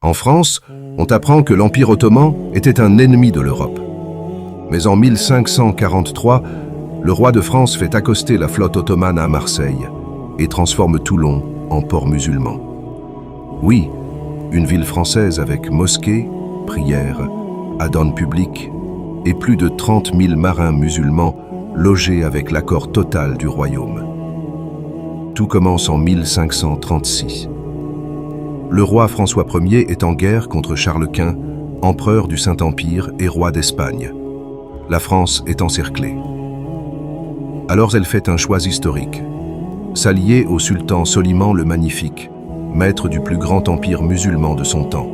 En France, on apprend que l'Empire ottoman était un ennemi de l'Europe. Mais en 1543, le roi de France fait accoster la flotte ottomane à Marseille et transforme Toulon en port musulman. Oui, une ville française avec mosquée, prières, adhan public et plus de 30 000 marins musulmans logés avec l'accord total du royaume. Tout commence en 1536. Le roi François Ier est en guerre contre Charles Quint, empereur du Saint-Empire et roi d'Espagne. La France est encerclée. Alors elle fait un choix historique. S'allier au sultan Soliman le Magnifique, maître du plus grand empire musulman de son temps.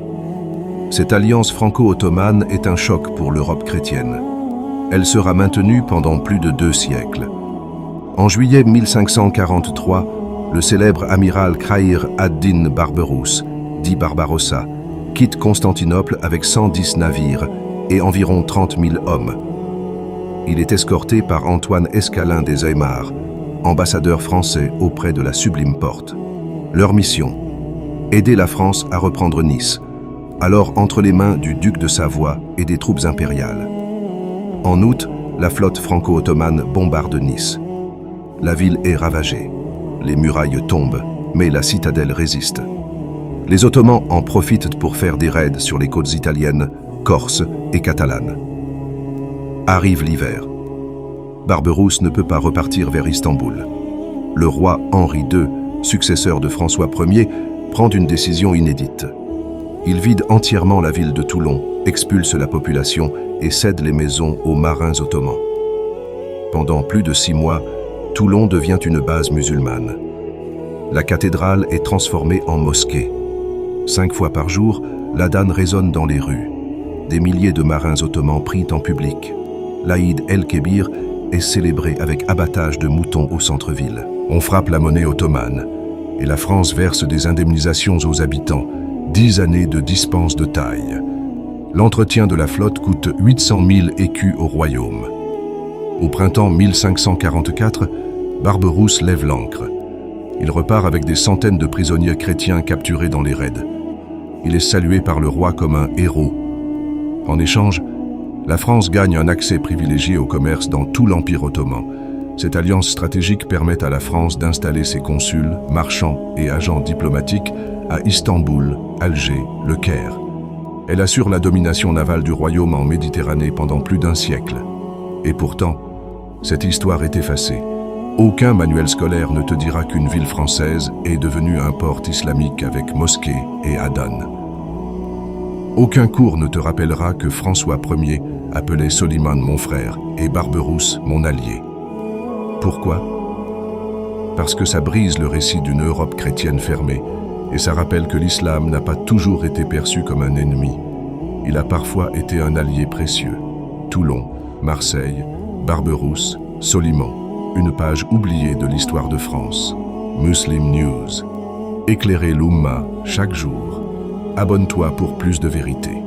Cette alliance franco-ottomane est un choc pour l'Europe chrétienne. Elle sera maintenue pendant plus de 2 siècles. En juillet 1543, le célèbre amiral Khayr ad-Din Barberousse, dit Barbarossa, quitte Constantinople avec 110 navires et environ 30 000 hommes. Il est escorté par Antoine Escalin des Aymars, ambassadeur français auprès de la Sublime Porte. Leur mission, aider la France à reprendre Nice, alors entre les mains du duc de Savoie et des troupes impériales. En août, la flotte franco-ottomane bombarde Nice. La ville est ravagée. Les murailles tombent, mais la citadelle résiste. Les Ottomans en profitent pour faire des raids sur les côtes italiennes, corses et catalanes. Arrive l'hiver. Barberousse ne peut pas repartir vers Istanbul. Le roi Henri II, successeur de François Ier, prend une décision inédite. Il vide entièrement la ville de Toulon, expulse la population et cède les maisons aux marins ottomans. Pendant plus de 6 mois, Toulon devient une base musulmane. La cathédrale est transformée en mosquée. 5 fois par jour, l'adhan résonne dans les rues. Des milliers de marins ottomans prient en public. L'Aïd el-Kébir est célébré avec abattage de moutons au centre-ville. On frappe la monnaie ottomane et la France verse des indemnisations aux habitants, 10 années de dispense de taille. L'entretien de la flotte coûte 800 000 écus au royaume. Au printemps 1544, Barberousse lève l'ancre. Il repart avec des centaines de prisonniers chrétiens capturés dans les raids. Il est salué par le roi comme un héros. En échange, la France gagne un accès privilégié au commerce dans tout l'Empire ottoman. Cette alliance stratégique permet à la France d'installer ses consuls, marchands et agents diplomatiques à Istanbul, Alger, Le Caire. Elle assure la domination navale du royaume en Méditerranée pendant plus d'1 siècle. Et pourtant, cette histoire est effacée. Aucun manuel scolaire ne te dira qu'une ville française est devenue un port islamique avec mosquée et adhan. Aucun cours ne te rappellera que François Ier appelait Soliman mon frère et Barberousse mon allié. Pourquoi? Parce que ça brise le récit d'une Europe chrétienne fermée et ça rappelle que l'islam n'a pas toujours été perçu comme un ennemi. Il a parfois été un allié précieux. Toulon, Marseille, Barberousse, Soliman, une page oubliée de l'histoire de France. Muslim News. Éclairer l'Oumma chaque jour. Abonne-toi pour plus de vérité.